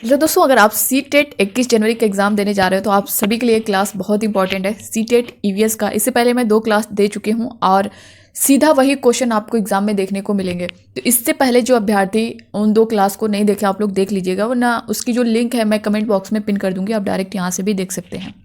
Hello दोस्तों, अगर आप सी टेट 21 जनवरी का एग्जाम देने जा रहे हो तो आप सभी के लिए क्लास बहुत इंपॉर्टेंट है। सी टेट ईवीएस का इससे पहले मैं 2 क्लास दे चुकी हूँ और सीधा वही क्वेश्चन आपको एग्जाम में देखने को मिलेंगे। तो इससे पहले जो अभ्यर्थी उन 2 क्लास को नहीं देखे, आप लोग देख लीजिएगा, वरना उसकी जो लिंक है मैं कमेंट बॉक्स में पिन कर दूंगी, आप डायरेक्ट यहाँ से भी देख सकते हैं।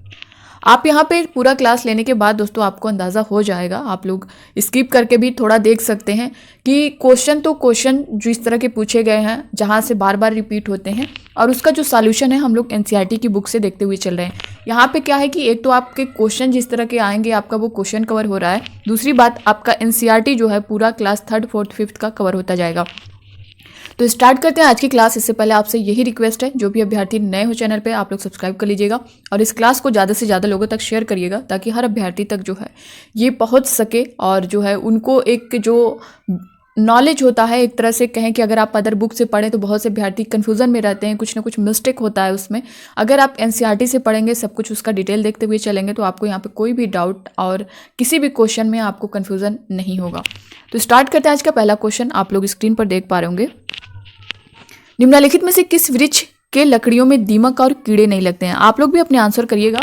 आप यहाँ पे पूरा क्लास लेने के बाद दोस्तों आपको अंदाज़ा हो जाएगा, आप लोग स्किप करके भी थोड़ा देख सकते हैं कि क्वेश्चन तो क्वेश्चन जो इस तरह के पूछे गए हैं, जहाँ से बार बार रिपीट होते हैं, और उसका जो सॉल्यूशन है हम लोग एनसीईआरटी की बुक से देखते हुए चल रहे हैं। यहाँ पे क्या है कि एक तो आपके क्वेश्चन जिस तरह के आएंगे आपका वो क्वेश्चन कवर हो रहा है, दूसरी बात आपका एनसीईआरटी जो है पूरा क्लास 3rd 4th 5th का कवर होता जाएगा। तो स्टार्ट करते हैं आज की क्लास। इससे पहले आपसे यही रिक्वेस्ट है, जो भी अभ्यर्थी नए हो चैनल पे आप लोग सब्सक्राइब कर लीजिएगा और इस क्लास को ज़्यादा से ज़्यादा लोगों तक शेयर करिएगा, ताकि हर अभ्यर्थी तक जो है ये पहुंच सके और जो है उनको एक जो नॉलेज होता है, एक तरह से कहें कि अगर आप अदर बुक से पढ़ें तो बहुत से अभ्यर्थी कन्फ्यूजन में रहते हैं, कुछ ना कुछ मिस्टेक होता है उसमें। अगर आप एनसीईआरटी से पढ़ेंगे, सब कुछ उसका डिटेल देखते हुए चलेंगे, तो आपको यहाँ पे कोई भी डाउट और किसी भी क्वेश्चन में आपको कन्फ्यूजन नहीं होगा। तो स्टार्ट करते हैं आज का पहला क्वेश्चन। आप लोग स्क्रीन पर देख पा रहे होंगे, निम्नलिखित में से किस वृक्ष के लकड़ियों में दीमक और कीड़े नहीं लगते हैं। आप लोग भी अपने आंसर करिएगा।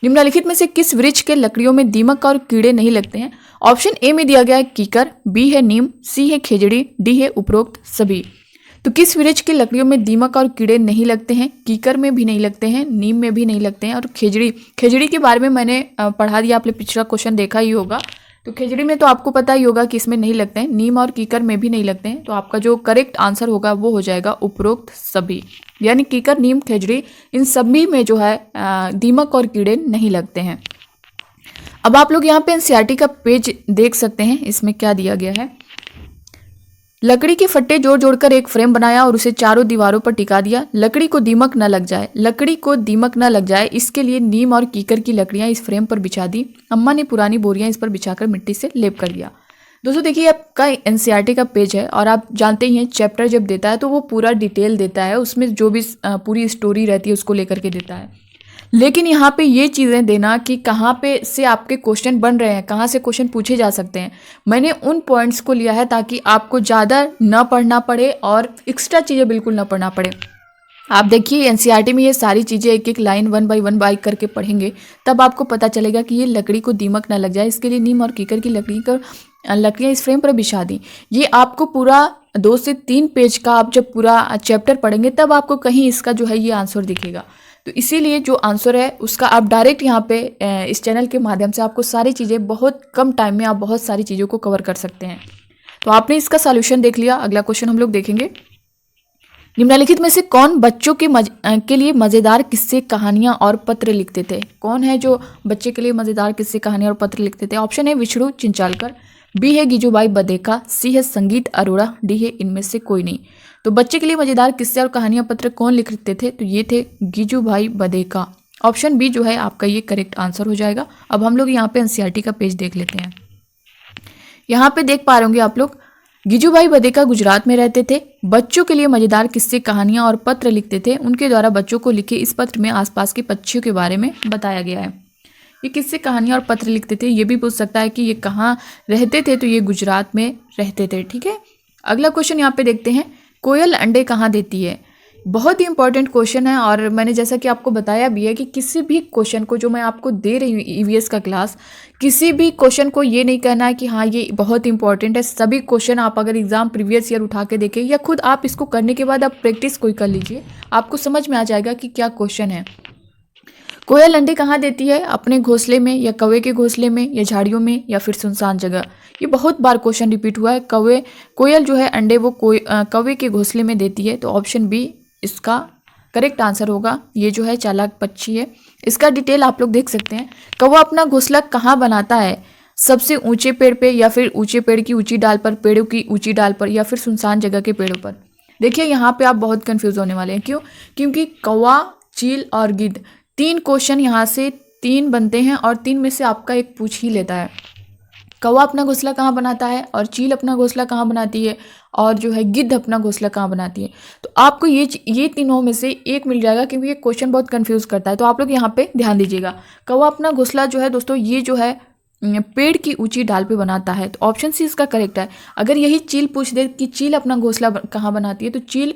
निम्नलिखित में से किस वृक्ष के लकड़ियों में दीमक और कीड़े नहीं लगते हैं। ऑप्शन ए में दिया गया है कीकर, बी है नीम, सी है खेजड़ी, डी है उपरोक्त सभी। तो किस वृक्ष की लकड़ियों में दीमक और कीड़े नहीं लगते हैं? कीकर में भी नहीं लगते हैं, नीम में भी नहीं लगते हैं, और खेजड़ी के बारे में मैंने पढ़ा दिया, आपने पिछला क्वेश्चन देखा ही होगा। तो खेजड़ी में तो आपको पता ही होगा कि इसमें नहीं लगते हैं, नीम और कीकर में भी नहीं लगते हैं। तो आपका जो करेक्ट आंसर होगा वो हो जाएगा उपरोक्त सभी, यानी कीकर, नीम, खेजड़ी, इन सभी में जो है दीमक और कीड़े नहीं लगते हैं। अब आप लोग यहाँ पे एनसीईआरटी का पेज देख सकते हैं, इसमें क्या दिया गया है। लकड़ी के फट्टे जोड़ जोड़कर एक फ्रेम बनाया और उसे चारों दीवारों पर टिका दिया। लकड़ी को दीमक न लग जाए, लकड़ी को दीमक न लग जाए, इसके लिए नीम और कीकर की लकड़ियां इस फ्रेम पर बिछा दी। अम्मा ने पुरानी बोरियां इस पर बिछाकर मिट्टी से लेप कर दिया। दोस्तों देखिए, आपका एनसीईआरटी का पेज है और आप जानते ही हैं चैप्टर जब देता है तो वो पूरा डिटेल देता है, उसमें जो भी पूरी स्टोरी रहती है उसको लेकर के देता है। लेकिन यहाँ पे ये चीज़ें देना कि कहाँ पे से आपके क्वेश्चन बन रहे हैं, कहाँ से क्वेश्चन पूछे जा सकते हैं, मैंने उन पॉइंट्स को लिया है ताकि आपको ज़्यादा न पढ़ना पड़े और एक्स्ट्रा चीज़ें बिल्कुल न पढ़ना पड़े। आप देखिए एनसीईआरटी में ये सारी चीज़ें एक एक लाइन 1 बाय 1 बाय करके पढ़ेंगे, तब आपको पता चलेगा कि ये लकड़ी को दीमक न लग जाए, इसके लिए नीम और कीकर की लकड़ियाँ इस फ्रेम पर बिछा दी। ये आपको पूरा 2 से 3 पेज का आप जब पूरा चैप्टर पढ़ेंगे तब आपको कहीं इसका जो है ये आंसर दिखेगा। तो इसीलिए जो आंसर है उसका आप डायरेक्ट यहाँ पे इस चैनल के माध्यम से आपको सारी चीज़ें बहुत कम टाइम में आप बहुत सारी चीज़ों को कवर कर सकते हैं। तो आपने इसका सॉल्यूशन देख लिया। अगला क्वेश्चन हम लोग देखेंगे, निम्नलिखित में से कौन बच्चों के लिए मज़ेदार किस्से, कहानियाँ और पत्र लिखते थे? कौन है जो बच्चे के लिए मज़ेदार किस्से, कहानियाँ और पत्र लिखते थे? ऑप्शन है विष्णु चिंचालकर, बी है गिजूबाई बधेका, सी है संगीत अरोड़ा, डी है इनमें से कोई नहीं। तो बच्चे के लिए मज़ेदार किस्से और कहानियाँ पत्र कौन लिखते थे? तो ये थे गिजूभाई बधेका। ऑप्शन बी जो है आपका ये करेक्ट आंसर हो जाएगा। अब हम लोग यहाँ पे एनसीईआरटी का पेज देख लेते हैं। यहाँ पे देख पा रहे होंगे आप लोग, गिजूभाई बधेका गुजरात में रहते थे, बच्चों के लिए मज़ेदार किस्से, कहानियाँ और पत्र लिखते थे। उनके द्वारा बच्चों को लिखे इस पत्र में आसपास के पक्षियों के बारे में बताया गया है। ये किससे कहानियाँ और पत्र लिखते थे? ये भी पूछ सकता है कि ये कहाँ रहते थे, तो ये गुजरात में रहते थे। ठीक है, अगला क्वेश्चन यहाँ पे देखते हैं, कोयल अंडे कहाँ देती है? बहुत ही इंपॉर्टेंट क्वेश्चन है और मैंने जैसा कि आपको बताया भी है कि किसी भी क्वेश्चन को जो मैं आपको दे रही हूँ ईवीएस का क्लास, किसी भी क्वेश्चन को ये नहीं कहना है कि हाँ ये बहुत इंपॉर्टेंट है। सभी क्वेश्चन आप अगर एग्जाम प्रीवियस ईयर उठा के देखें या खुद आप इसको करने के बाद आप प्रैक्टिस कोई कर लीजिए, आपको समझ में आ जाएगा कि क्या क्वेश्चन है। कोयल अंडे कहाँ देती है? अपने घोंसले में, या कौवे के घोंसले में, या झाड़ियों में, या फिर सुनसान जगह? ये बहुत बार क्वेश्चन रिपीट हुआ है। कोयल जो है अंडे वो कौवे के घोंसले में देती है। तो ऑप्शन बी इसका करेक्ट आंसर होगा। ये जो है चालाक पक्षी है। इसका डिटेल आप लोग देख सकते हैं। कौवा अपना घोंसला कहाँ बनाता है? सबसे ऊंचे पेड़ पे, या फिर ऊंचे पेड़ की ऊंची डाल पर, पेड़ों की ऊंची डाल पर, या फिर सुनसान जगह के पेड़ों पर? देखिए यहाँ पे आप बहुत कंफ्यूज होने वाले हैं। क्यों? क्योंकि कौवा, चील और गिद्ध, 3 क्वेश्चन यहाँ से 3 बनते हैं और 3 में से आपका एक पूछ ही लेता है। कौवा अपना घोंसला कहाँ बनाता है, और चील अपना घोंसला कहाँ बनाती है, और जो है गिद्ध अपना घोंसला कहाँ बनाती है? तो आपको ये तीनों में से एक मिल जाएगा, क्योंकि ये क्वेश्चन बहुत कंफ्यूज करता है। तो आप लोग यहाँ पे ध्यान दीजिएगा। कौवा अपना घोंसला जो है दोस्तों, ये जो है पेड़ की ऊंची डाल पे बनाता है? तो ऑप्शन सी इसका करेक्ट है। अगर यही चील पूछ दे कि चील अपना घोंसला कहाँ बनाती है, तो चील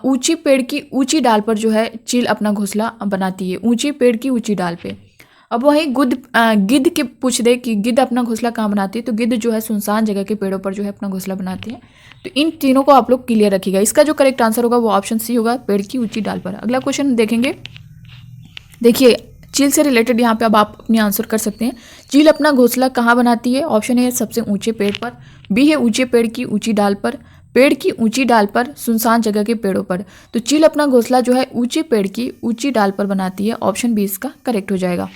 ऊंची पेड़ की ऊंची डाल पर जो है चील अपना घोंसला बनाती है, ऊंची पेड़ की ऊंची डाल पे। अब वहीं गिद्ध के पूछ दे कि गिद्ध अपना घोंसला कहाँ बनाती है, तो गिद्ध जो है सुनसान जगह के पेड़ों पर जो है अपना घोंसला बनाती है। तो इन तीनों को आप लोग क्लियर रखिएगा। इसका जो करेक्ट आंसर होगा वो ऑप्शन सी होगा, पेड़ की ऊंची डाल पर। अगला क्वेश्चन देखेंगे। देखिए चील से रिलेटेड यहाँ पे अब आप अपनी आंसर कर सकते हैं। चील अपना घोंसला कहाँ बनाती है? ऑप्शन ए सबसे ऊंचे पेड़ पर, बी है ऊंचे पेड़ की ऊंची डाल पर, पेड़ की ऊंची डाल पर, सुनसान जगह के पेड़ों पर। तो चील अपना घोंसला जो है ऊंचे पेड़ की ऊंची डाल पर बनाती है। ऑप्शन बी इसका करेक्ट हो जाएगा।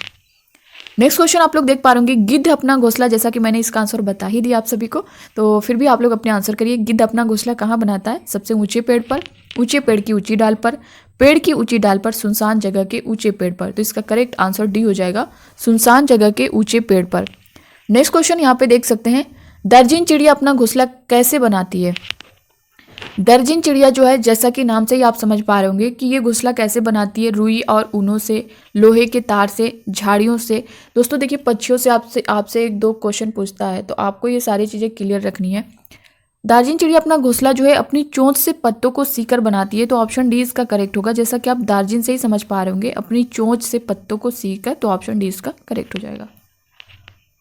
नेक्स्ट क्वेश्चन आप लोग देख पा रहे होंगे। गिद्ध अपना घोंसला, जैसा कि मैंने इसका आंसर बता ही दिया आप सभी को, तो फिर भी आप लोग अपने आंसर करिए। गिद्ध अपना घोंसला कहाँ बनाता है? सबसे ऊंचे पेड़ पर, ऊंचे पेड़ की ऊंची डाल पर, पेड़ की ऊंची डाल पर, सुनसान जगह के ऊंचे पेड़ पर। तो इसका करेक्ट आंसर डी हो जाएगा, सुनसान जगह के ऊंचे पेड़ पर। नेक्स्ट क्वेश्चन यहाँ पे देख सकते हैं। दर्जन चिड़िया अपना घोंसला कैसे बनाती है? दर्जन चिड़िया जो है, जैसा कि नाम से ही आप समझ पा रहे होंगे कि ये घोंसला कैसे बनाती है, रुई और ऊनों से, लोहे के तार से, झाड़ियों से। दोस्तों देखिए पक्षियों से आपसे एक दो क्वेश्चन पूछता है, तो आपको ये सारी चीज़ें क्लियर रखनी है। दार्जिन चिड़िया अपना घोंसला जो है अपनी चोंच से पत्तों को सीकर बनाती है। तो ऑप्शन डी इसका करेक्ट होगा। जैसा कि आप दार्जिन से ही समझ पा रहे होंगे, अपनी चोंच से पत्तों को सीकर, तो ऑप्शन डी इसका करेक्ट हो जाएगा।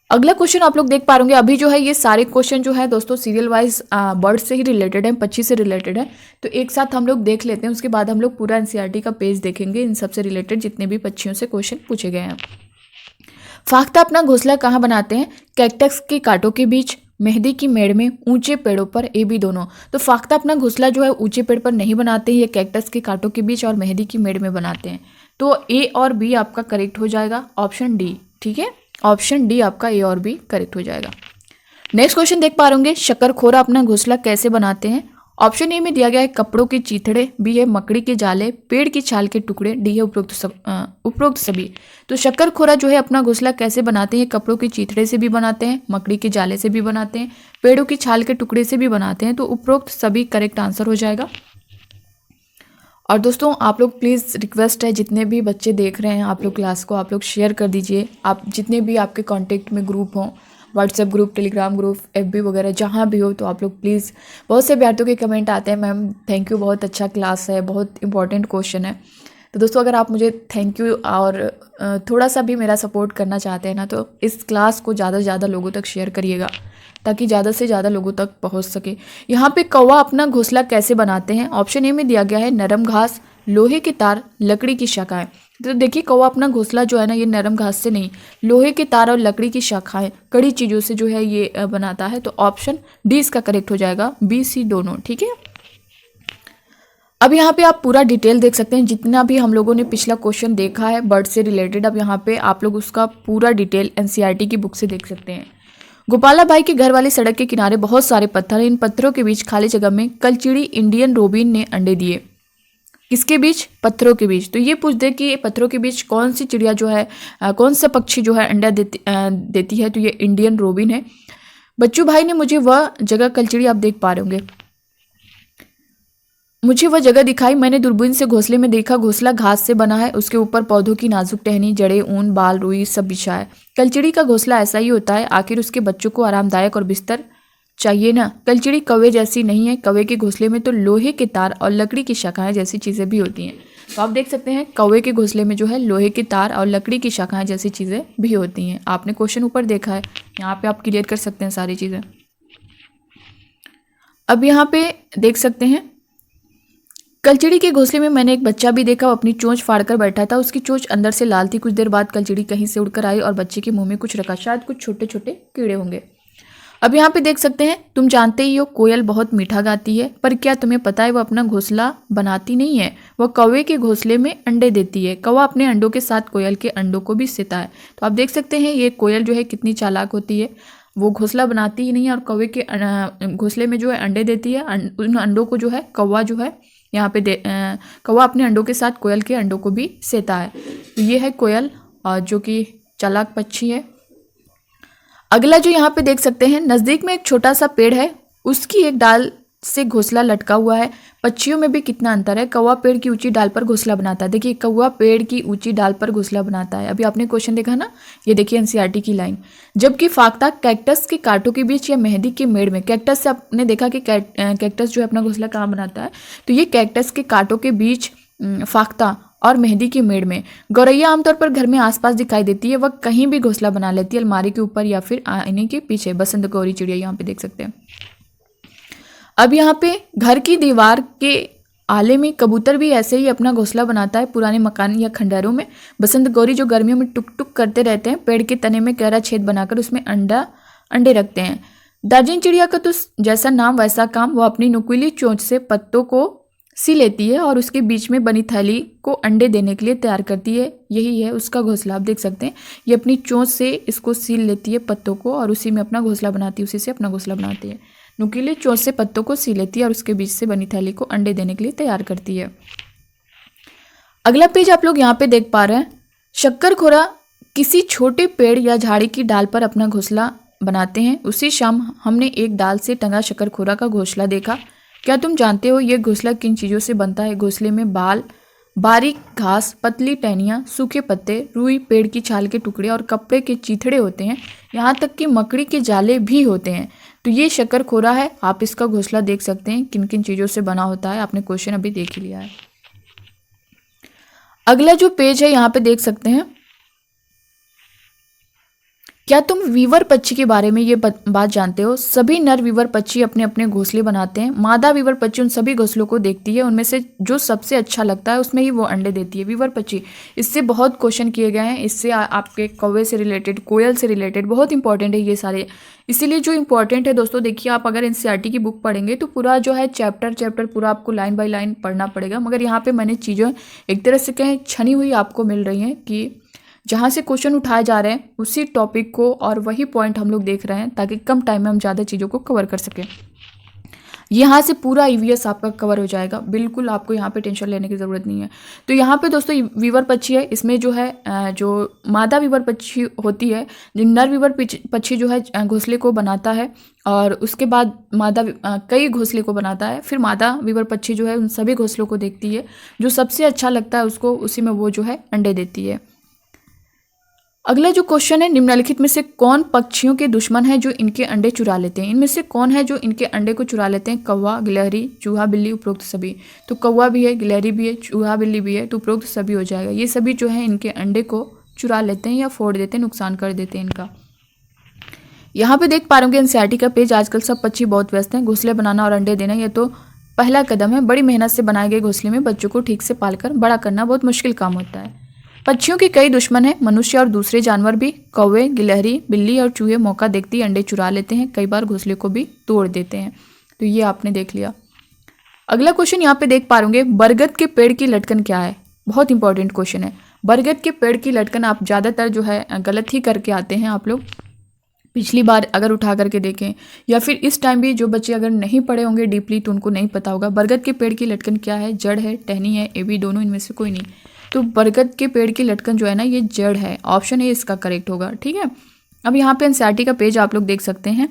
अगला क्वेश्चन आप लोग देख पा रहे होंगे। अभी जो है ये सारे क्वेश्चन जो है दोस्तों सीरियल वाइज बर्ड से ही रिलेटेड है, पक्षी से रिलेटेड है। तो एक साथ हम लोग देख लेते हैं, उसके बाद हम लोग पूरा एनसीईआरटी का पेज देखेंगे, इन सबसे रिलेटेड जितने भी पक्षियों से क्वेश्चन पूछे गए हैं। फाख्ता अपना घोंसला कहाँ बनाते हैं? कैक्टस के कांटों के बीच, मेहंदी की मेड़ में, ऊंचे पेड़ों पर, ए बी दोनों। तो फाख्ता अपना घोंसला जो है ऊंचे पेड़ पर नहीं बनाते हैं, ये कैक्टस के कांटों के बीच और मेहंदी की मेड़ में बनाते हैं। तो ए और बी आपका करेक्ट हो जाएगा, ऑप्शन डी। ठीक है, ऑप्शन डी आपका ए और बी करेक्ट हो जाएगा। नेक्स्ट क्वेश्चन देख पा रहे होंगे। शक्करखोरा अपना घोंसला कैसे बनाते हैं? ऑप्शन ए में दिया गया है कपड़ों के चीथड़े, बी है मकड़ी के जाले, पेड़ की छाल के टुकड़े, डी है उपरोक्त सभी। तो शक्करखोरा जो है अपना घोंसला कैसे बनाते हैं? कपड़ों के चीथड़े से भी बनाते हैं, मकड़ी के जाले से भी बनाते हैं, पेड़ों की छाल के टुकड़े से भी बनाते हैं। तो उपरोक्त सभी करेक्ट आंसर हो जाएगा। और दोस्तों आप लोग प्लीज़ रिक्वेस्ट है, जितने भी बच्चे देख रहे हैं आप लोग क्लास को, आप लोग शेयर कर दीजिए। आप जितने भी आपके कांटेक्ट में ग्रुप हों, WhatsApp group, Telegram group, FB वगैरह जहाँ भी हो, तो आप लोग प्लीज़। बहुत से विद्यार्थियों के कमेंट आते हैं, मैम थैंक यू, बहुत अच्छा क्लास है, बहुत इंपॉर्टेंट क्वेश्चन है। तो दोस्तों अगर आप मुझे थैंक यू और थोड़ा सा भी मेरा सपोर्ट करना चाहते हैं ना, तो इस क्लास को ज़्यादा से ज़्यादा लोगों तक शेयर करिएगा, ताकि ज़्यादा से ज़्यादा लोगों तक पहुंच सके। यहाँ पे कौवा अपना घोंसला कैसे बनाते हैं? ऑप्शन ए में दिया गया है नरम घास, लोहे के तार, लकड़ी की शाखाएं। तो देखिए कौवा अपना घोंसला जो है ना, ये नरम घास से नहीं, लोहे के तार और लकड़ी की शाखाएं, कड़ी चीज़ों से जो है ये बनाता है। तो ऑप्शन डी इसका करेक्ट हो जाएगा, बी सी दोनों। ठीक है, अब यहाँ पे आप पूरा डिटेल देख सकते हैं, जितना भी हम लोगों ने पिछला क्वेश्चन देखा है बर्ड से रिलेटेड, अब यहाँ पे आप लोग उसका पूरा डिटेल एनसीईआरटी की बुक से देख सकते हैं। गोपाला भाई के घर वाली सड़क के किनारे बहुत सारे पत्थर हैं, इन पत्थरों के बीच खाली जगह में कलचिड़ी इंडियन रोबिन ने अंडे दिए। किसके बीच? पत्थरों के बीच। तो ये पूछ दे कि पत्थरों के बीच कौन सी चिड़िया जो है, कौन सा पक्षी जो है अंडा देती है, तो ये इंडियन रोबिन है। बच्चू भाई ने मुझे वह जगह, कलचिड़ी आप देख पा रहे होंगे, मुझे वह जगह दिखाई, मैंने दूरबीन से घोंसले में देखा, घोंसला घास से बना है, उसके ऊपर पौधों की नाजुक टहनी, जड़ें, ऊन, बाल, रुई सब बिछा है। कलचिड़ी का घोंसला ऐसा ही होता है, आखिर उसके बच्चों को आरामदायक और बिस्तर चाहिए ना। कलचिड़ी कौवे जैसी नहीं है, कौवे के घोंसले में तो लोहे के तार और लकड़ी की शाखाएं जैसी चीज़ें भी होती हैं। तो आप देख सकते हैं कौवे के घोंसले में जो है लोहे के तार और लकड़ी की शाखाएं जैसी चीज़ें भी होती हैं। आपने क्वेश्चन ऊपर देखा है, यहाँ पे आप क्लियर कर सकते हैं सारी चीज़ें। अब यहाँ पे देख सकते हैं कलचिड़ी के घोंसले में मैंने एक बच्चा भी देखा, वो अपनी चोंच फाड़कर बैठा था, उसकी चोंच अंदर से लाल थी। कुछ देर बाद कलचिड़ी कहीं से उड़कर आई और बच्चे के मुंह में कुछ रखा, शायद कुछ छोटे छोटे कीड़े होंगे। अब यहाँ पे देख सकते हैं, तुम जानते ही हो कोयल बहुत मीठा गाती है, पर क्या तुम्हें पता है वह अपना घोंसला बनाती नहीं है, वह कौवे के घोंसले में अंडे देती है। कौवा अपने अंडों के साथ कोयल के अंडों को भी सेता है। तो आप देख सकते हैं ये कोयल जो है कितनी चालाक होती है, वो घोंसला बनाती ही नहीं है और कौवे के घोंसले में जो है अंडे देती है। उन अंडों को जो है कौवा जो है यहाँ पे कौवा अपने अंडों के साथ कोयल के अंडों को भी सेता है। तो ये है कोयल, जो कि चालाक पक्षी है। अगला जो यहाँ पे देख सकते हैं, नज़दीक में एक छोटा सा पेड़ है, उसकी एक डाल से घोंसला लटका हुआ है। पक्षियों में भी कितना अंतर है। कौवा पेड़ की ऊंची डाल पर घोंसला बनाता है। देखिए कौवा पेड़ की ऊंची डाल पर घोंसला बनाता है। अभी आपने क्वेश्चन देखा ना, ये देखिए एनसीईआरटी की लाइन। जबकि फाख्ता कैक्टस के कांटों के बीच या मेहंदी के मेड़ में, कैक्टस से आपने देखा कि कैक्टस जो है अपना घोंसला कहाँ बनाता है, तो ये कैक्टस के कांटों के बीच फाख्ता और मेहंदी की मेड़ में। गौरैया आमतौर पर घर में आसपास दिखाई देती है, वह कहीं भी घोंसला बना लेती है, अलमारी के ऊपर या फिर आईने के पीछे। बसंत गौरी चिड़िया यहाँ पे देख सकते हैं। अब यहाँ पे घर की दीवार के आले में कबूतर भी ऐसे ही अपना घोंसला बनाता है, पुराने मकान या खंडहरों में। बसंत गौरी जो गर्मियों में टुक टुक करते रहते हैं, पेड़ के तने में गहरा छेद बनाकर उसमें अंडे रखते हैं। दार्जिलिंग चिड़िया का तो जैसा नाम वैसा काम, वो अपनी नुकीली चोंच से पत्तों को सी लेती है और उसके बीच में बनी थैली को अंडे देने के लिए तैयार करती है। यही है उसका घोंसला। आप देख सकते हैं ये अपनी चोंच से इसको सील लेती है पत्तों को और उसी में अपना घोंसला बनाती है, उसी से अपना घोंसला बनाती है। नुकीली चोंच से पत्तों को सी लेती है और उसके बीच से बनी थैली को अंडे देने के लिए तैयार करती है। अगला पेज आप लोग यहाँ पे देख पा रहे हैं। शक्करखोरा किसी छोटे पेड़ या झाड़ी की डाल पर अपना घोंसला बनाते हैं। उसी शाम हमने एक डाल से टंगा शक्करखोरा का घोंसला देखा। क्या तुम जानते हो ये घोंसला किन चीज़ों से बनता है? घोंसले में बाल, बारीक घास, पतली टहनियाँ, सूखे पत्ते, रुई, पेड़ की छाल के टुकड़े और कपड़े के चीथड़े होते हैं। यहाँ तक कि मकड़ी के जाले भी होते हैं। तो ये शक्करखोरा है। आप इसका घोंसला देख सकते हैं किन किन चीज़ों से बना होता है। आपने क्वेश्चन अभी देख ही लिया है। अगला जो पेज है यहाँ पे देख सकते हैं। क्या तुम वीवर पक्षी के बारे में ये बात जानते हो? सभी नर वीवर पक्षी अपने अपने घोंसले बनाते हैं। मादा वीवर पक्षी उन सभी घोंसलों को देखती है, उनमें से जो सबसे अच्छा लगता है उसमें ही वो अंडे देती है। वीवर पक्षी, इससे बहुत क्वेश्चन किए गए हैं। इससे आपके कौवे से रिलेटेड, कोयल से रिलेटेड बहुत इंपॉर्टेंट है ये सारे। इसीलिए जो इंपॉर्टेंट है दोस्तों, देखिए आप अगर एनसीईआरटी की बुक पढ़ेंगे तो पूरा जो है चैप्टर पूरा आपको लाइन बाय लाइन पढ़ना पड़ेगा। मगर यहाँ पे मैंने चीज़ें एक तरह से कहें छनी हुई आपको मिल रही हैं कि जहाँ से क्वेश्चन उठाए जा रहे हैं उसी टॉपिक को और वही पॉइंट हम लोग देख रहे हैं, ताकि कम टाइम में हम ज़्यादा चीज़ों को कवर कर सकें। यहाँ से पूरा ईवीएस आपका कवर हो जाएगा, बिल्कुल आपको यहाँ पे टेंशन लेने की ज़रूरत नहीं है। तो यहाँ पे दोस्तों वीवर पक्षी है, इसमें जो है जो मादा वीवर पक्षी होती है, जो नर वीवर पक्षी जो है घोंसले को बनाता है और उसके बाद मादा कई घोंसले को बनाता है। फिर मादा वीवर पक्षी जो है उन सभी घोंसलों को देखती है, जो सबसे अच्छा लगता है उसको, उसी में वो जो है अंडे देती है। अगला जो क्वेश्चन है, निम्नलिखित में से कौन पक्षियों के दुश्मन है जो इनके अंडे चुरा लेते हैं? इनमें से कौन है जो इनके अंडे को चुरा लेते हैं? कौवा, गिलहरी, चूहा, बिल्ली, उपरोक्त सभी। तो कौवा भी है, गिलहरी भी है, चूहा बिल्ली भी है, तो उपरोक्त सभी हो जाएगा। ये सभी जो है इनके अंडे को चुरा लेते हैं या फोड़ देते हैं, नुकसान कर देते हैं इनका। यहाँ पे देख पा रहे होंगे एनसीईआरटी का पेज। आजकल सब पक्षी बहुत व्यस्त हैं। घोंसले बनाना और अंडे देना ये तो पहला कदम है। बड़ी मेहनत से बनाए गए घोंसले में बच्चों को ठीक से पालकर बड़ा करना बहुत मुश्किल काम होता है। पक्षियों के कई दुश्मन हैं, मनुष्य और दूसरे जानवर भी। कौवे, गिलहरी, बिल्ली और चूहे मौका देखते ही अंडे चुरा लेते हैं, कई बार घोंसले को भी तोड़ देते हैं। तो ये आपने देख लिया। अगला क्वेश्चन यहाँ पे देख पा रहे होंगे, बरगद के पेड़ की लटकन क्या है? बहुत इंपॉर्टेंट क्वेश्चन है। बरगद के पेड़ की लटकन आप ज़्यादातर जो है गलत ही करके आते हैं आप लोग। पिछली बार अगर उठा करके देखें या फिर इस टाइम भी जो बच्चे अगर नहीं पढ़े होंगे डीपली तो उनको नहीं पता होगा। बरगद के पेड़ की लटकन क्या है? जड़ है, टहनी है, ए बी दोनों, इनमें से कोई नहीं। तो बरगद के पेड़ की लटकन जो है ना, ये जड़ है। ऑप्शन ए इसका करेक्ट होगा। ठीक है। अब यहाँ पे एनसीईआरटी का पेज आप लोग देख सकते हैं।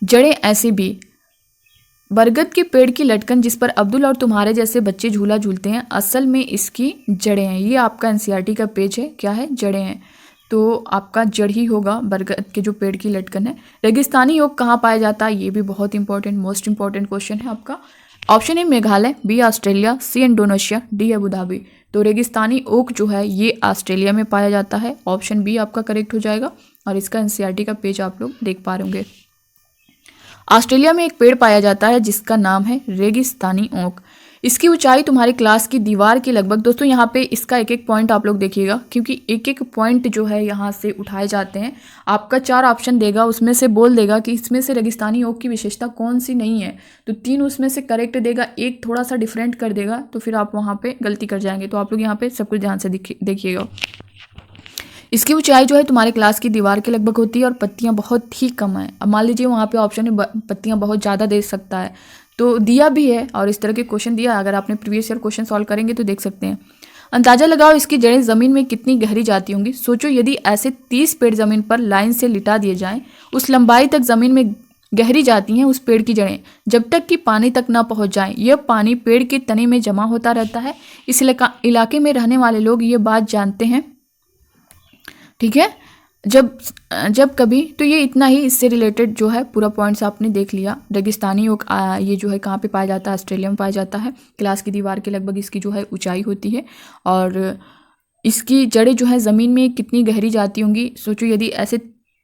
जड़ें ऐसे भी, बरगद के पेड़ की लटकन जिस पर अब्दुल और तुम्हारे जैसे बच्चे झूला झूलते हैं, असल में इसकी जड़ें हैं। ये आपका एनसीईआरटी का पेज है। क्या है? जड़ें हैं। तो आपका जड़ ही होगा बरगद के जो पेड़ की लटकन है। रेगिस्तानी ओक कहाँ पाया जाता है? ये भी बहुत इंपॉर्टेंट, मोस्ट इंपॉर्टेंट क्वेश्चन है आपका। Option A Meghalaya, B Australia, C Indonesia, D Abu Dhabi. तो रेगिस्तानी ओक जो है ये ऑस्ट्रेलिया में पाया जाता है। ऑप्शन बी आपका करेक्ट हो जाएगा। और इसका एनसीईआरटी का पेज आप लोग देख पा रहे होंगे। ऑस्ट्रेलिया में एक पेड़ पाया जाता है जिसका नाम है रेगिस्तानी ओक। इसकी ऊंचाई तुम्हारी क्लास की दीवार की लगभग, दोस्तों यहाँ पे इसका एक एक पॉइंट आप लोग देखिएगा, क्योंकि एक एक पॉइंट जो है यहाँ से उठाए जाते हैं। आपका 4 ऑप्शन देगा, उसमें से बोल देगा कि इसमें से रेगिस्तानी ओक की विशेषता कौन सी नहीं है, तो 3 उसमें से करेक्ट देगा, एक थोड़ा सा डिफरेंट कर देगा, तो फिर आप वहाँ पे गलती कर जाएंगे। तो आप लोग यहाँ पे सब कुछ ध्यान से देखिएगा। इसकी ऊंचाई जो है तुम्हारे क्लास की दीवार के लगभग होती है और पत्तियां बहुत ही कम है। अब मान लीजिए वहाँ पे ऑप्शन में पत्तियां बहुत ज़्यादा दे सकता है, तो दिया भी है और इस तरह के क्वेश्चन दिया। अगर आपने प्रीवियस ईयर क्वेश्चन सॉल्व करेंगे तो देख सकते हैं। अंदाजा लगाओ इसकी जड़ें ज़मीन में कितनी गहरी जाती होंगी। सोचो यदि ऐसे 30 पेड़ ज़मीन पर लाइन से लिटा दिए जाएं, उस लंबाई तक ज़मीन में गहरी जाती हैं उस पेड़ की जड़ें जब तक कि पानी तक ना पहुंच जाएं। यह पानी पेड़ के तने में जमा होता रहता है। इस इलाके में रहने वाले लोग ये बात जानते हैं, ठीक है। जब कभी, तो ये इतना ही इससे रिलेटेड जो है पूरा पॉइंट्स आपने देख लिया। रेगिस्तानी ओक ये जो है कहाँ पे पाया जाता है? ऑस्ट्रेलिया में पाया जाता है। क्लास की दीवार के लगभग इसकी जो है ऊंचाई होती है और इसकी जड़ें जो है ज़मीन में कितनी गहरी जाती होंगी। सोचो यदि ऐसे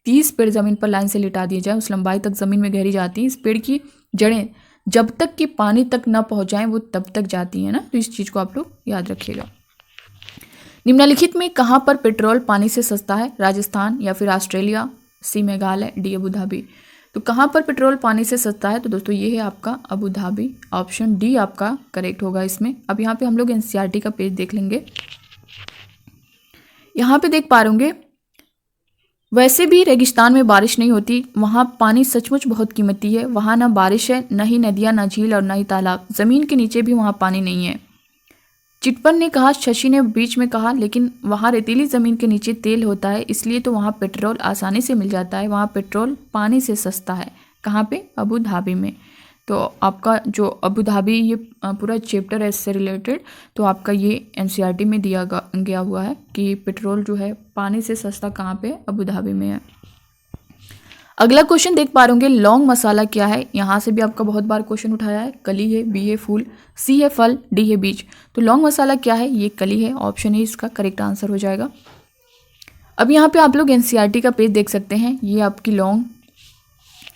30 पेड़ ज़मीन पर लाइन से लिटा दिए जाए, उस लंबाई तक ज़मीन में गहरी जाती हैं। इस पेड़ की जड़ें जब तक कि पानी तक ना पहुँच जाएँ वो तब तक जाती हैं ना। तो इस चीज़ को आप लोग याद रखिएगा। निम्नलिखित में कहाँ पर पेट्रोल पानी से सस्ता है? राजस्थान या फिर ऑस्ट्रेलिया, सी मेघालय, डी अबू धाबी। तो कहाँ पर पेट्रोल पानी से सस्ता है? तो दोस्तों ये है आपका अबू धाबी। ऑप्शन डी आपका करेक्ट होगा इसमें। अब यहाँ पे हम लोग एनसीईआरटी का पेज देख लेंगे। यहाँ पे देख पा रहे होंगे, वैसे भी रेगिस्तान में बारिश नहीं होती, वहाँ पानी सचमुच बहुत कीमती है। वहाँ ना बारिश है, न ही नदियाँ, न झील और न ही तालाब। ज़मीन के नीचे भी वहाँ पानी नहीं है। चिटपन ने कहा, शशि ने बीच में कहा, लेकिन वहाँ रेतीली ज़मीन के नीचे तेल होता है, इसलिए तो वहाँ पेट्रोल आसानी से मिल जाता है। वहाँ पेट्रोल पानी से सस्ता है। कहाँ पे? अबू धाबी में। तो आपका जो अबू धाबी ये पूरा चैप्टर है इससे रिलेटेड, तो आपका ये एनसीईआरटी में दिया गया हुआ है कि पेट्रोल जो है पानी से सस्ता कहाँ पे? अबू धाबी में है। अगला क्वेश्चन देख पा रहे होंगे, लौंग मसाला क्या है? यहाँ से भी आपका बहुत बार क्वेश्चन उठाया है। कली है, बी है फूल, सी है फल, डी है बीज। तो लौंग मसाला क्या है? ये कली है। ऑप्शन ए इसका करेक्ट आंसर हो जाएगा। अब यहाँ पे आप लोग एनसीईआरटी का पेज देख सकते हैं। ये आपकी लौंग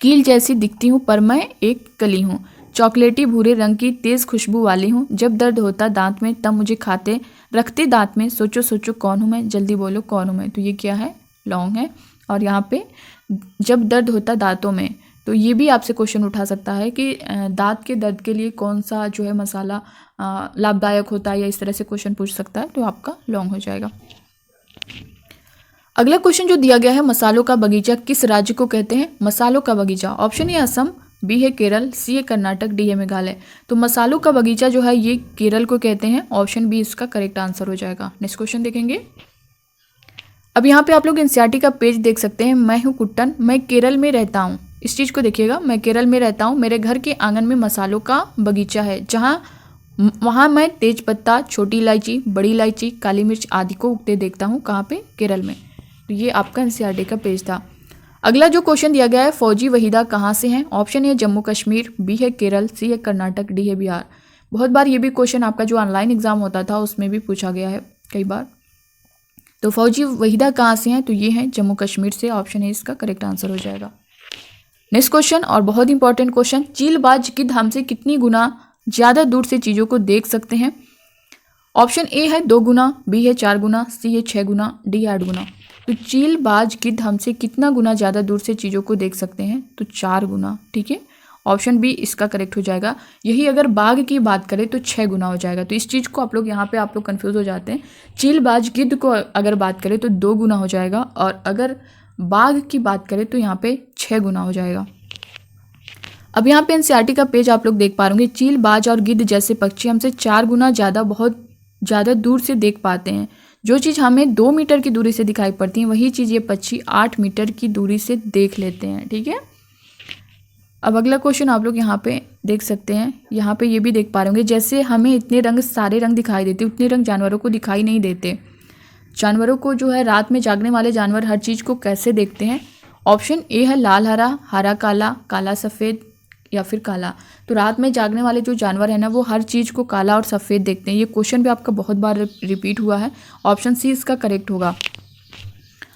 कील जैसी दिखती हूँ पर मैं एक कली हूँ, चॉकलेटी भूरे रंग की तेज खुशबू वाली हूँ। जब दर्द होता दांत में तब मुझे खाते रखते दांत में। सोचो सोचो कौन हूँ मैं, जल्दी बोलो कौन हूँ मैं। तो ये क्या है? लौंग है। और यहाँ पे जब दर्द होता दांतों में, तो ये भी आपसे क्वेश्चन उठा सकता है कि दांत के दर्द के लिए कौन सा जो है मसाला लाभदायक होता है, या इस तरह से क्वेश्चन पूछ सकता है। तो आपका लौंग हो जाएगा। अगला क्वेश्चन जो दिया गया है, मसालों का बगीचा किस राज्य को कहते हैं? मसालों का बगीचा, ऑप्शन ए असम, बी है केरल, सी है कर्नाटक, डी है मेघालय। तो मसालों का बगीचा जो है ये केरल को कहते हैं। ऑप्शन बी इसका करेक्ट आंसर हो जाएगा। नेक्स्ट क्वेश्चन देखेंगे। अब यहाँ पे आप लोग एनसीईआरटी का पेज देख सकते हैं। मैं हूँ कुट्टन, मैं केरल में रहता हूँ। इस चीज़ को देखिएगा, मैं केरल में रहता हूँ, मेरे घर के आंगन में मसालों का बगीचा है, वहाँ मैं तेज पत्ता, छोटी इलायची, बड़ी इलायची, काली मिर्च आदि को उगते देखता हूँ। कहाँ पे? केरल में। तो ये आपका एनसीईआरटी का पेज था। अगला जो क्वेश्चन दिया गया है, फौजी वहीदा कहाँ से हैं? Option A Jammu Kashmir, B है केरल, सी है कर्नाटक, डी है बिहार। बहुत बार ये भी क्वेश्चन आपका जो ऑनलाइन एग्जाम होता था उसमें भी पूछा गया है कई बार। तो फौजी वहीदा कहाँ से हैं? तो ये हैं जम्मू कश्मीर से। ऑप्शन ए इसका करेक्ट आंसर हो जाएगा। नेक्स्ट क्वेश्चन और बहुत इंपॉर्टेंट क्वेश्चन, चीलबाज गिद्ध हमसे कितनी गुना ज़्यादा दूर से चीज़ों को देख सकते हैं? ऑप्शन ए है 2 गुना, बी है 4 गुना, सी है 6 गुना, डी 8 गुना। तो चीलबाज गिद्ध हमसे कितना गुना ज़्यादा दूर से चीज़ों को देख सकते हैं? तो 4 गुना। ठीक है, ऑप्शन बी इसका करेक्ट हो जाएगा। यही अगर बाघ की बात करें तो 6 गुना हो जाएगा। तो इस चीज़ को आप लोग यहाँ पे आप लोग कन्फ्यूज़ हो जाते हैं। चीलबाज गिद्ध को अगर बात करें तो 2 गुना हो जाएगा, और अगर बाघ की बात करें तो यहाँ पे 6 गुना हो जाएगा। अब यहाँ पे एनसीईआरटी का पेज आप लोग देख पा रहे होंगे। चीलबाज और गिद्ध जैसे पक्षी हमसे 4 गुना ज़्यादा बहुत ज़्यादा दूर से देख पाते हैं। जो चीज़ हमें 2 मीटर की दूरी से दिखाई पड़ती है, वही चीज़ ये पक्षी 8 मीटर की दूरी से देख लेते हैं। ठीक है, अब अगला क्वेश्चन आप लोग यहाँ पे देख सकते हैं। यहाँ पे ये भी देख पा रहे होंगे, जैसे हमें इतने रंग, सारे रंग दिखाई देते, उतने रंग जानवरों को दिखाई नहीं देते। जानवरों को जो है, रात में जागने वाले जानवर हर चीज़ को कैसे देखते हैं? ऑप्शन ए है लाल हरा, हरा काला, काला सफ़ेद या फिर काला। तो रात में जागने वाले जो जानवर है ना, वो हर चीज़ को काला और सफ़ेद देखते हैं। ये क्वेश्चन भी आपका बहुत बार रिपीट हुआ है। ऑप्शन सी इसका करेक्ट होगा।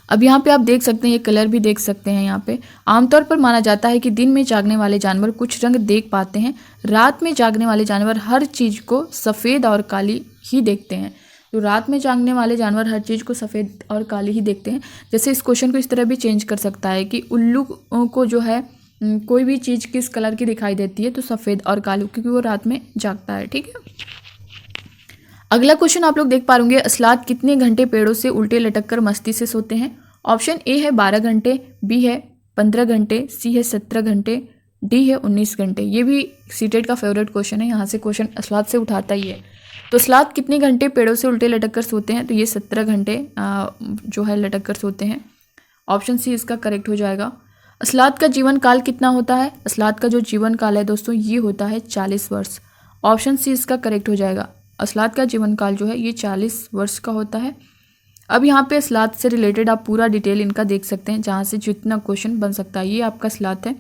अब यहाँ पे आप देख सकते हैं, ये कलर भी देख सकते हैं। यहाँ पे आमतौर पर माना जाता है कि दिन में जागने वाले जानवर कुछ रंग देख पाते हैं, रात में जागने वाले जानवर हर चीज़ को सफ़ेद और काली ही देखते हैं। तो रात में जागने वाले जानवर हर चीज़ को सफ़ेद और काली ही देखते हैं। जैसे इस क्वेश्चन को इस तरह भी चेंज कर सकता है कि उल्लू को जो है कोई भी चीज़ किस कलर की दिखाई देती है? तो सफ़ेद और काली, क्योंकि वो रात में जागता है। ठीक है, अगला क्वेश्चन आप लोग देख पा होंगे, असलात कितने घंटे पेड़ों से उल्टे लटक कर मस्ती से सोते हैं? ऑप्शन ए है 12 घंटे, बी है 15 घंटे, सी है 17 घंटे, डी है 19 घंटे। ये भी सीटेट का फेवरेट क्वेश्चन है, यहाँ से क्वेश्चन असलात से उठाता ही है। तो असलात कितने घंटे पेड़ों से उल्टे लटक कर सोते हैं? तो ये 17 घंटे जो है लटक कर सोते हैं। ऑप्शन सी इसका करेक्ट हो जाएगा। असलात का जीवन काल कितना होता है? असलात का जो जीवन काल है दोस्तों ये होता है 40 वर्ष। ऑप्शन सी इसका करेक्ट हो जाएगा। असलात का जीवन काल जो है ये 40 वर्ष का होता है। अब यहाँ पे असलात से रिलेटेड आप पूरा डिटेल इनका देख सकते हैं, जहाँ से जितना क्वेश्चन बन सकता है। ये आपका असलात है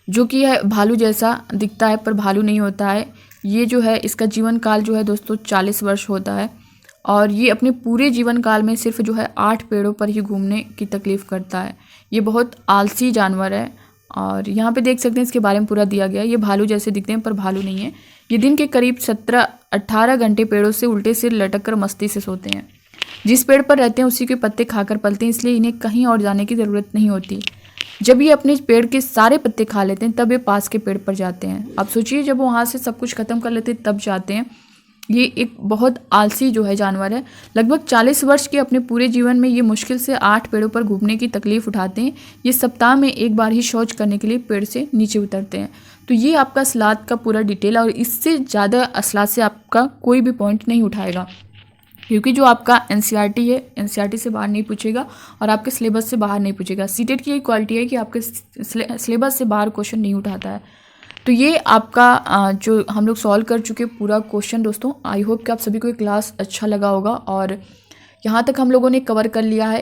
जो कि है भालू जैसा दिखता है पर भालू नहीं होता है। ये जो है इसका जीवन काल जो है दोस्तों 40 वर्ष होता है और ये अपने पूरे जीवन काल में सिर्फ जो है 8 पेड़ों पर ही घूमने की तकलीफ़ करता है। ये बहुत आलसी जानवर है और यहाँ पे देख सकते हैं इसके बारे में पूरा दिया गया है। ये भालू जैसे दिखते हैं पर भालू नहीं है। ये दिन के करीब 17-18 घंटे पेड़ों से उल्टे सिर लटक कर मस्ती से सोते हैं। जिस पेड़ पर रहते हैं उसी के पत्ते खाकर पलते हैं, इसलिए इन्हें कहीं और जाने की ज़रूरत नहीं होती। जब ये अपने पेड़ के सारे पत्ते खा लेते हैं तब ये पास के पेड़ पर जाते हैं। अब सोचिए जब वहाँ से सब कुछ ख़त्म कर लेते हैं तब जाते हैं। ये एक बहुत आलसी जो है जानवर है। लगभग 40 वर्ष के अपने पूरे जीवन में ये मुश्किल से 8 पेड़ों पर घूमने की तकलीफ़ उठाते हैं। ये सप्ताह में एक बार ही शौच करने के लिए पेड़ से नीचे उतरते हैं। तो ये आपका असलात का पूरा डिटेल, और इससे ज़्यादा असलात से आपका कोई भी पॉइंट नहीं उठाएगा, क्योंकि जो आपका एनसीईआरटी है, एनसीईआरटी से बाहर नहीं पूछेगा और आपके सिलेबस से बाहर नहीं पूछेगा। सीटेट की यही क्वालिटी है कि आपके सिलेबस से बाहर क्वेश्चन नहीं उठाता है। तो ये आपका जो हम लोग सॉल्व कर चुके पूरा क्वेश्चन दोस्तों। आई होप कि आप सभी को ये क्लास अच्छा लगा होगा और यहाँ तक हम लोगों ने कवर कर लिया है।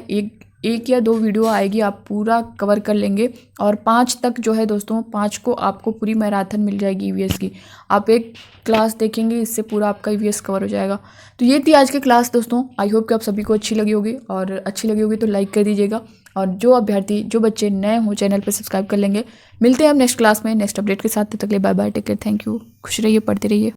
एक या 2 वीडियो आएगी, आप पूरा कवर कर लेंगे और 5 तक जो है दोस्तों 5 को आपको पूरी मैराथन मिल जाएगी ईवीएस की। आप एक क्लास देखेंगे, इससे पूरा आपका ईवीएस कवर हो जाएगा। तो ये थी आज की क्लास दोस्तों। आई होप कि आप सभी को अच्छी लगी होगी, और अच्छी लगी होगी तो लाइक कर दीजिएगा। और जो अभ्यर्थी, जो बच्चे नए हो चैनल पर सब्सक्राइब कर लेंगे। मिलते हैं हम नेक्स्ट क्लास में नेक्स्ट अपडेट के साथ। तब तक के लिए bye bye, take care, thank you. खुश रहिए, पढ़ते रहिए।